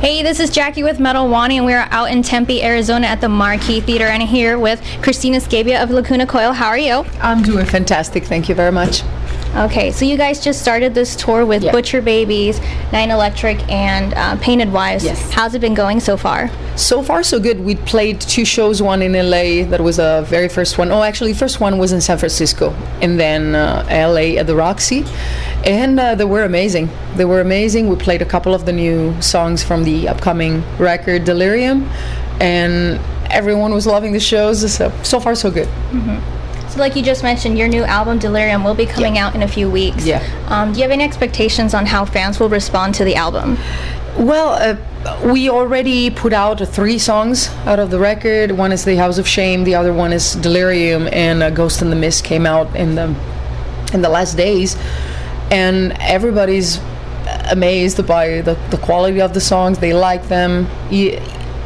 Hey, this is Jackie with Metal Wani, and we are out in Tempe, Arizona at the Marquee Theater, and I'm here with Cristina Scabbia of LACUNA COIL. How are you? I'm doing fantastic, thank you very much. Okay, so you guys just started this tour with Butcher Babies, Nine Electric, and Painted Wives. Yes. How's it been going so far? So far so good. We played 2 shows, one in LA, that was a very first one. Oh, actually, first one was in San Francisco, and then LA at the Roxy, and they were amazing. They were amazing. We played a couple of the new songs from the upcoming record, Delirium, and everyone was loving the shows, so far so good. Mm-hmm. So like you just mentioned, your new album, Delirium, will be coming out in a few weeks. Yeah. Do you have any expectations on how fans will respond to the album? Well, we already put out 3 songs out of the record. One is The House of Shame, the other one is Delirium, and Ghost in the Mist came out in the last days. And everybody's amazed by the quality of the songs. They like them.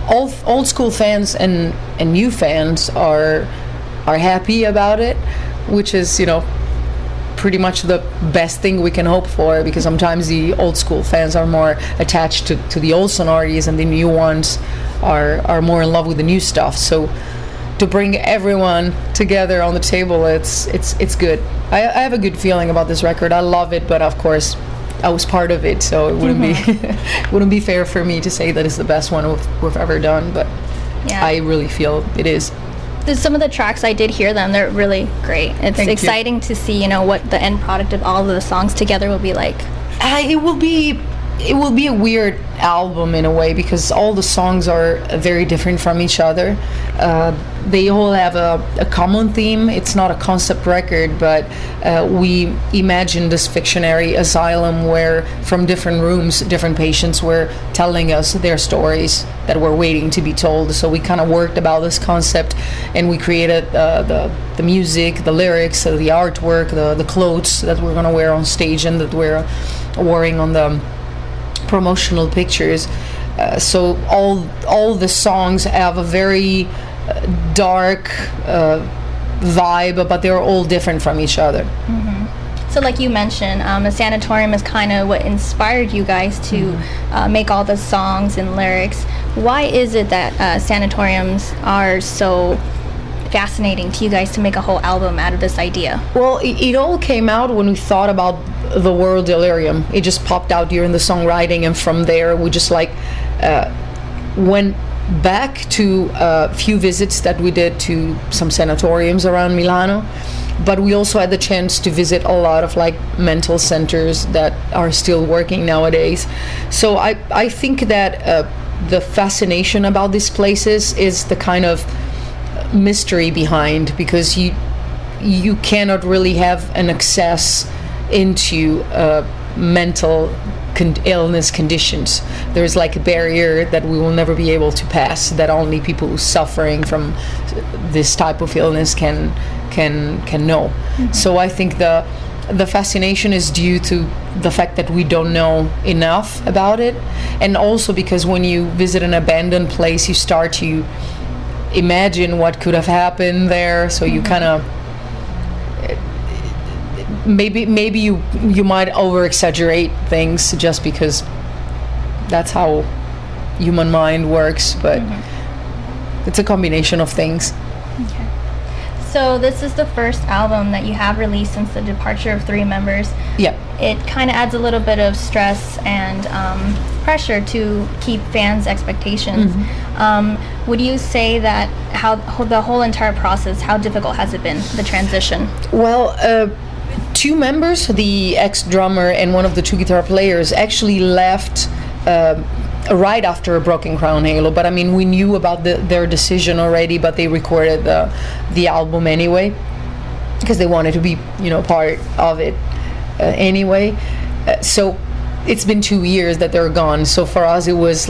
Old school fans and new fans are happy about it, which is, pretty much the best thing we can hope for, because sometimes the old school fans are more attached to the old sonorities, and the new ones are more in love with the new stuff. So to bring everyone together on the table, it's good. I have a good feeling about this record. I love it, but of course I was part of it, so it wouldn't be wouldn't be fair for me to say that it's the best one we've ever done, but yeah. I really feel it is. Some of the tracks, I did hear them. They're really great. It's exciting to see, what the end product of all of the songs together will be like. It will be a weird album in a way, because all the songs are very different from each other. They all have a common theme. It's not a concept record, but we imagined this fictionary asylum where from different rooms, different patients were telling us their stories that were waiting to be told. So we kind of worked about this concept, and we created the music, the lyrics, the artwork, the clothes that we're going to wear on stage and that we're wearing on the promotional pictures. So all the songs have a very dark vibe, but they're all different from each other. Mm-hmm. So like you mentioned, a sanatorium is kind of what inspired you guys to make all the songs and lyrics. Why is it that sanatoriums are so fascinating to you guys to make a whole album out of this idea? Well, it all came out when we thought about the word delirium. It just popped out during the songwriting, and from there we just went back to a few visits that we did to some sanatoriums around Milano, but we also had the chance to visit a lot of mental centers that are still working nowadays. So I think that the fascination about these places is the kind of mystery behind, because you cannot really have an access into mental illness conditions. There's a barrier that we will never be able to pass, that only people suffering from this type of illness can know. Mm-hmm. So I think the fascination is due to the fact that we don't know enough about it, and also because when you visit an abandoned place, you start to imagine what could have happened there. So you kind of maybe you might over exaggerate things just because that's how human mind works, but it's a combination of things. Okay. So this is the first album that you have released since the departure of 3 members. Yeah. It kind of adds a little bit of stress and pressure to keep fans' expectations. Would you say that how the whole entire process, how difficult has it been, the transition? Well, 2 members, the ex-drummer and one of the 2 guitar players, actually left right after a Broken Crown Halo, but we knew about their decision already, but they recorded the album anyway, because they wanted to be part of it anyway. So it's been 2 years that they're gone, so for us it was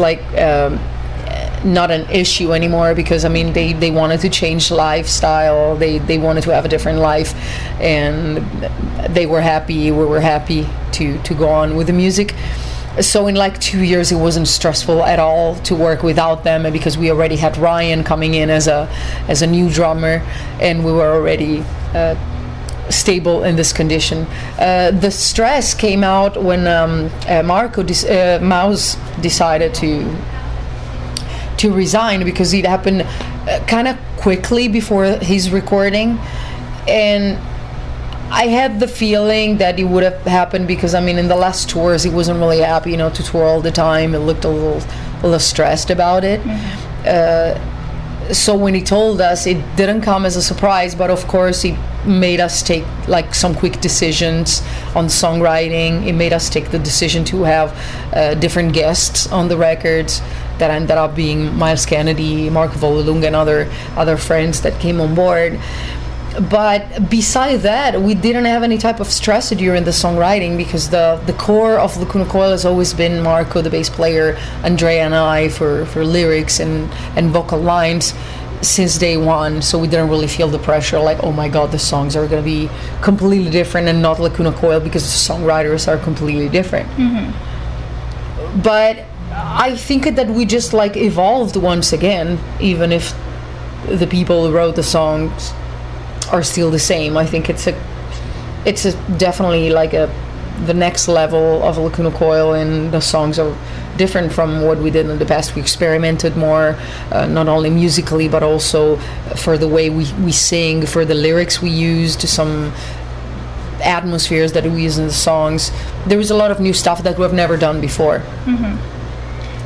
not an issue anymore, because they wanted to change lifestyle, they wanted to have a different life, and they were happy, we were happy to go on with the music. So in 2 years it wasn't stressful at all to work without them, and because we already had Ryan coming in as a new drummer, and we were already stable in this condition. The stress came out when Mouse decided to resign, because it happened kind of quickly before his recording, and I had the feeling that it would have happened because, I mean, in the last tours, he wasn't really happy, to tour all the time. It looked a little stressed about it. So when he told us, it didn't come as a surprise, but of course, he made us take like some quick decisions on songwriting. It made us take the decision to have different guests on the records that ended up being Miles Kennedy, Marco Vololunga, and other friends that came on board. But beside that, we didn't have any type of stress during the songwriting, because the core of Lacuna Coil has always been Marco, the bass player, Andrea, and I for lyrics and vocal lines since day one. So we didn't really feel the pressure like, oh my god, the songs are going to be completely different and not Lacuna Coil, because the songwriters are completely different. But I think that we just like evolved once again, even if the people who wrote the songs are still the same. I think it's definitely like the next level of Lacuna Coil, and the songs are different from what we did in the past. We experimented more, not only musically but also for the way we sing, for the lyrics we used, some atmospheres that we use in the songs. There was a lot of new stuff that we've never done before.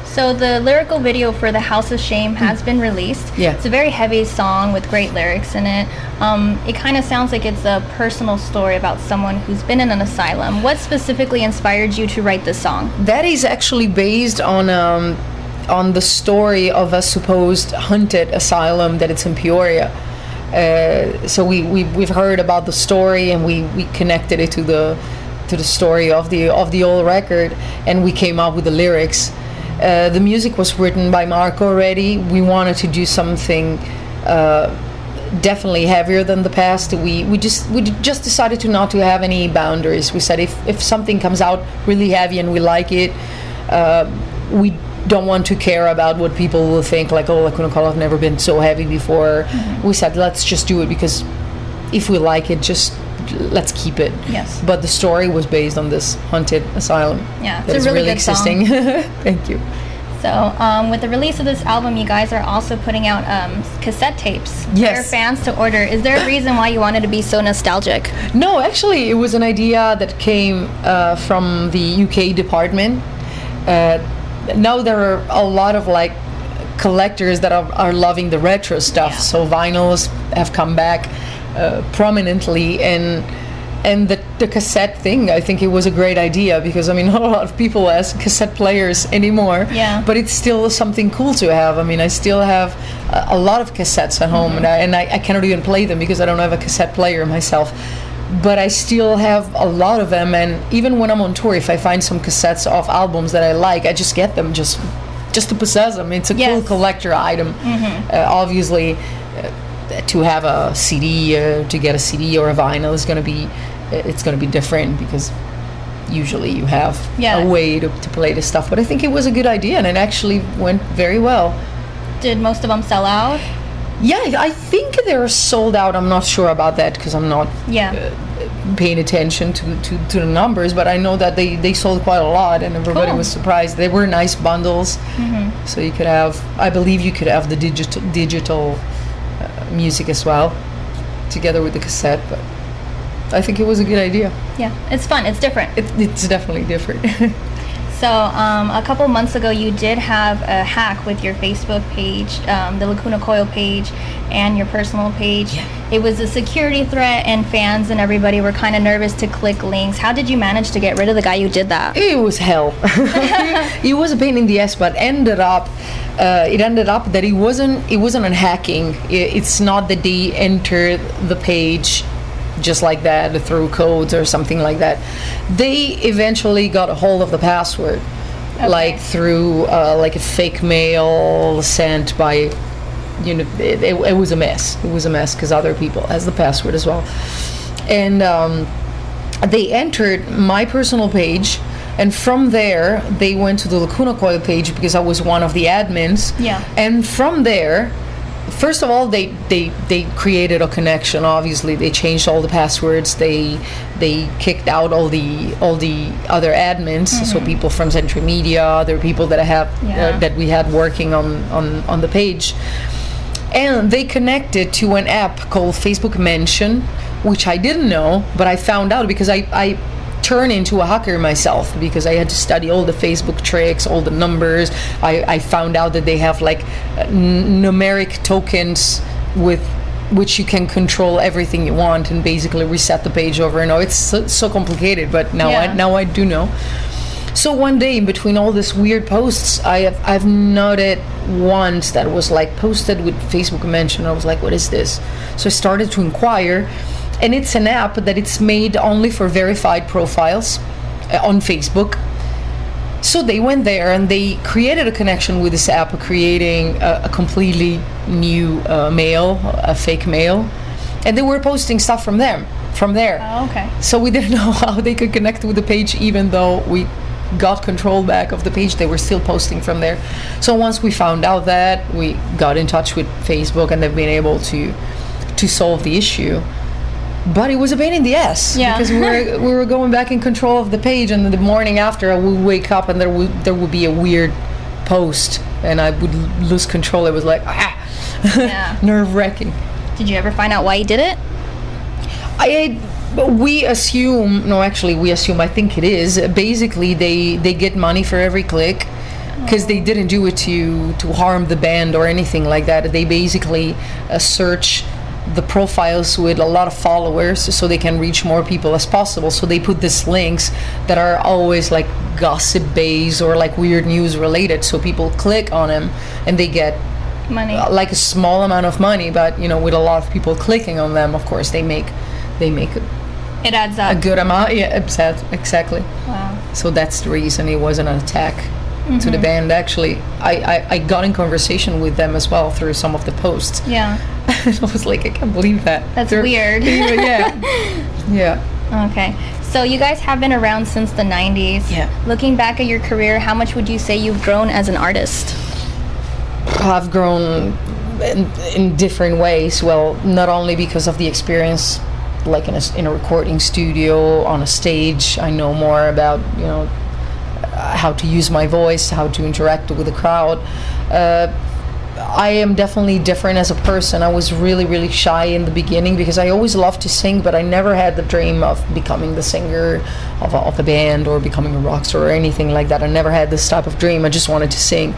So the lyrical video for The House of Shame has been released. Yeah. It's a very heavy song with great lyrics in it. It kind of sounds like it's a personal story about someone who's been in an asylum. What specifically inspired you to write this song? That is actually based on the story of a supposed haunted asylum that it's in Peoria. So we've heard about the story, and we connected it to the story of the old record, and we came up with the lyrics. The music was written by Marco already. We wanted to do something definitely heavier than the past. We just decided to not to have any boundaries. We said if something comes out really heavy and we like it, we don't want to care about what people will think, like, oh, Lacuna Coil have never been so heavy before. We said, let's just do it, because if we like it, just let's keep it. Yes. But the story was based on this haunted asylum. Yeah, it's that a is really really good existing. song. Thank you. So with the release of this album, you guys are also putting out cassette tapes Yes. for fans to order. Is there a reason why you wanted to be so nostalgic? No, actually, it was an idea that came from the UK department. Now there are a lot of like collectors that are loving the retro stuff. Yeah. So vinyls have come back prominently, and the cassette thing, I think it was a great idea, because I mean, not a lot of people have cassette players anymore. Yeah. But it's still something cool to have. I mean, I still have a lot of cassettes at home, and I cannot even play them because I don't have a cassette player myself. But I still have a lot of them, and even when I'm on tour, if I find some cassettes of albums that I like, I just get them just to possess them. It's a cool collector item. Obviously, to have a CD, to get a CD or a vinyl is going to be, it's going to be different, because usually you have a way to play this stuff. But I think it was a good idea, and it actually went very well. Did most of them sell out? Yeah, I think they're sold out. I'm not sure about that, because I'm not paying attention to the numbers, but I know that they sold quite a lot, and everybody was surprised. They were nice bundles, so you could have, I believe you could have the digital music as well, together with the cassette. But I think it was a good idea. Yeah, it's fun. It's different. It's definitely different. So a couple months ago, you did have a hack with your Facebook page, the Lacuna Coil page, and your personal page. Yeah. It was a security threat, and fans and everybody were kind of nervous to click links. How did you manage to get rid of the guy who did that? It was hell. It was a pain in the ass, but it ended up that it wasn't a hacking. It's not that they entered the page just like that through codes or something like that. They eventually got a hold of the password, like through like a fake mail sent by, it was a mess. It was a mess, because other people has the password as well. And they entered my personal page, and from there they went to the Lacuna Coil page, because I was one of the admins. Yeah. And from there, first of all, they created a connection. Obviously, they changed all the passwords. They kicked out all the other admins. So people from Century Media, other people that I have that we had working on the page, and they connected to an app called Facebook Mention, which I didn't know, but I found out because I turn into a hacker myself, because I had to study all the Facebook tricks, all the numbers. I found out that they have like numeric tokens with which you can control everything you want and basically reset the page over and over. It's so complicated, but now I do know. So one day in between all these weird posts, I've noted once that was like posted with Facebook Mention. I was like, what is this? So I started to inquire. And it's an app that it's made only for verified profiles on Facebook. So they went there and they created a connection with this app, creating a completely new mail, a fake mail. And they were posting stuff from there. Oh, okay. So we didn't know how they could connect with the page, even though we got control back of the page. They were still posting from there. So once we found out that, we got in touch with Facebook, and they've been able to solve the issue. But it was a pain in the ass, because we were going back in control of the page, and the morning after I would wake up and there would be a weird post and I would lose control. It was like nerve-wracking. Did you ever find out why you did it? We assume, I think it is, basically they get money for every click, because they didn't do it to harm the band or anything like that. They basically search the profiles with a lot of followers so they can reach more people as possible. So they put these links that are always like gossip based or like weird news related, so people click on them and they get money, like a small amount of money, but with a lot of people clicking on them, of course they make it adds up a good amount. Exactly. Wow. So that's the reason it wasn't an attack to the band. Actually, I got in conversation with them as well through some of the posts. I was like, I can't believe that. That's weird. Yeah. Okay. So you guys have been around since the 90s. Yeah. Looking back at your career, how much would you say you've grown as an artist? I've grown in different ways. Well, not only because of the experience, like in a recording studio, on a stage. I know more about, how to use my voice, how to interact with the crowd. I am definitely different as a person. I was really, really shy in the beginning because I always loved to sing, but I never had the dream of becoming the singer of a band or becoming a rock star or anything like that. I never had this type of dream. I just wanted to sing.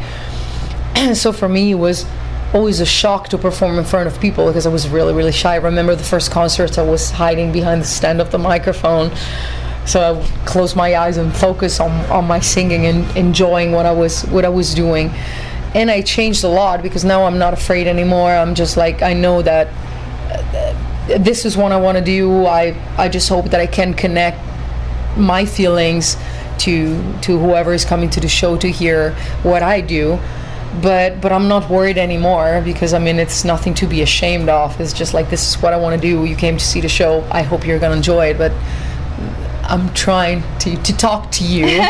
So for me, it was always a shock to perform in front of people because I was really, really shy. I remember the first concerts, I was hiding behind the stand of the microphone. So I would close my eyes and focus on my singing and enjoying what I was doing. And I changed a lot because now I'm not afraid anymore. I'm just like, I know that this is what I want to do. I just hope that I can connect my feelings to whoever is coming to the show to hear what I do. But I'm not worried anymore because, it's nothing to be ashamed of. It's just like, this is what I want to do. You came to see the show. I hope you're going to enjoy it. But I'm trying to talk to you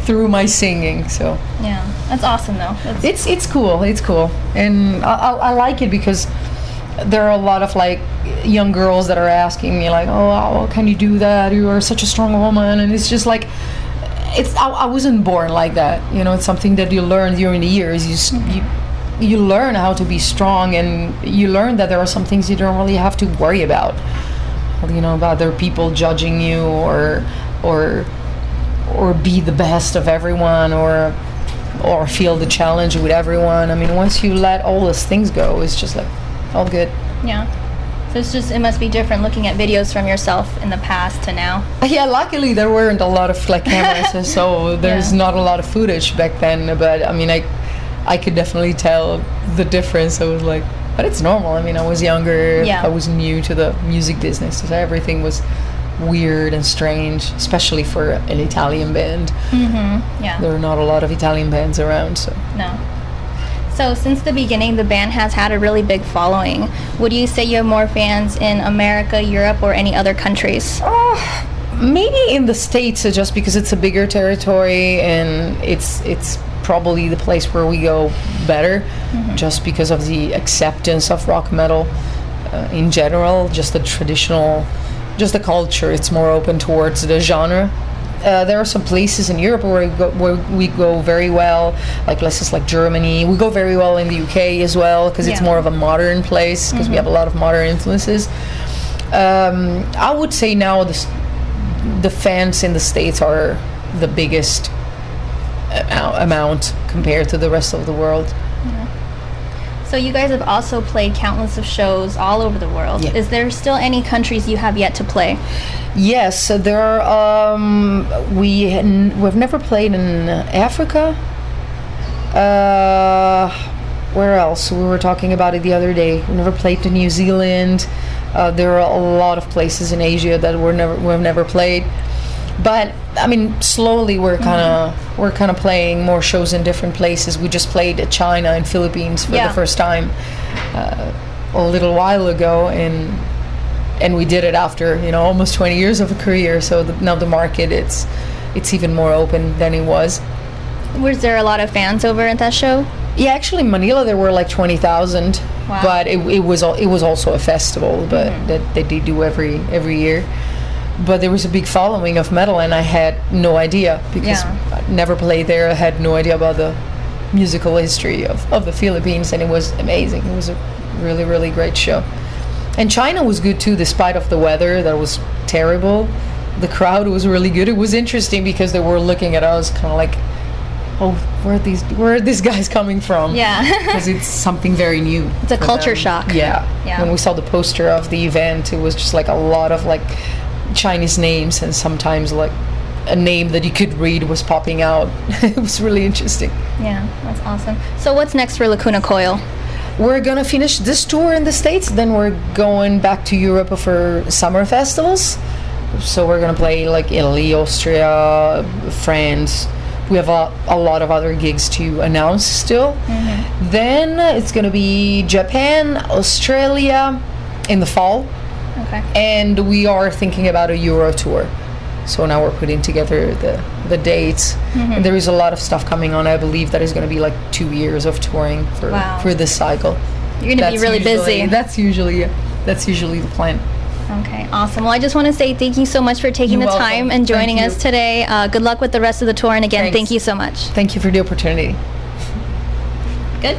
through my singing. So yeah, that's awesome though. It's cool. It's cool, and I like it because there are a lot of like young girls that are asking me like, oh, how can you do that? You are such a strong woman, and it's just like, I wasn't born like that. It's something that you learn during the years. You learn how to be strong, and you learn that there are some things you don't really have to worry about. About other people judging you or be the best of everyone or feel the challenge with everyone. Once you let all those things go, it's just like all good. Yeah. So it must be different looking at videos from yourself in the past to now. Yeah, luckily there weren't a lot of like cameras, so there's not a lot of footage back then. But I could definitely tell the difference. I was like, but it's normal. I was younger. Yeah. I was new to the music business, so everything was weird and strange, especially for an Italian band. Mm-hmm. Yeah. There are not a lot of Italian bands around, so. No. So since the beginning, the band has had a really big following. Would you say you have more fans in America, Europe, or any other countries? Maybe in the States, just because it's a bigger territory and it's probably the place where we go better, just because of the acceptance of rock metal in general, just the traditional, just the culture. It's more open towards the genre. There are some places in Europe where we go very well, like places like Germany. We go very well in the UK as well, because it's more of a modern place, because we have a lot of modern influences. I would say now the fans in the States are the biggest amount compared to the rest of the world. So you guys have also played countless of shows all over the world. Yeah. Is there still any countries you have yet to play? Yes, so there are. We've never played in Africa. Where else? We were talking about it the other day. We never played to New Zealand. There are a lot of places in Asia that we've never played. But I mean, slowly we're kind of playing more shows in different places. We just played at China and Philippines for the first time a little while ago, and we did it after almost 20 years of a career. So now the market it's even more open than it was. Was there a lot of fans over at that show? Yeah, actually, in Manila there were like 20,000. Wow. But it was also a festival, but that they do every year. But there was a big following of metal, and I had no idea, because I never played there. I had no idea about the musical history of the Philippines, and it was amazing. It was a really, really great show. And China was good too, despite of the weather that was terrible. The crowd was really good. It was interesting because they were looking at us kind of like, oh, where are these guys coming from? Yeah. Because it's something very new. It's a culture shock. Yeah. When we saw the poster of the event, it was just like a lot of like Chinese names, and sometimes like a name that you could read was popping out. It was really interesting. Yeah, that's awesome. So what's next for Lacuna Coil? We're gonna finish this tour in the States, then we're going back to Europe for summer festivals. So we're gonna play like Italy, Austria, France. We have a lot of other gigs to announce still. Then it's gonna be Japan, Australia in the fall. Okay. And we are thinking about a Euro tour. So now we're putting together the dates. And there is a lot of stuff coming on. I believe that is going to be like 2 years of touring for this cycle. You're going to be really busy. That's usually the plan. Okay, awesome. Well, I just want to say thank you so much for taking You're the welcome. time and joining Thank us you. today. Good luck with the rest of the tour. And again, Thanks. thank you so much. Thank you for the opportunity. Good.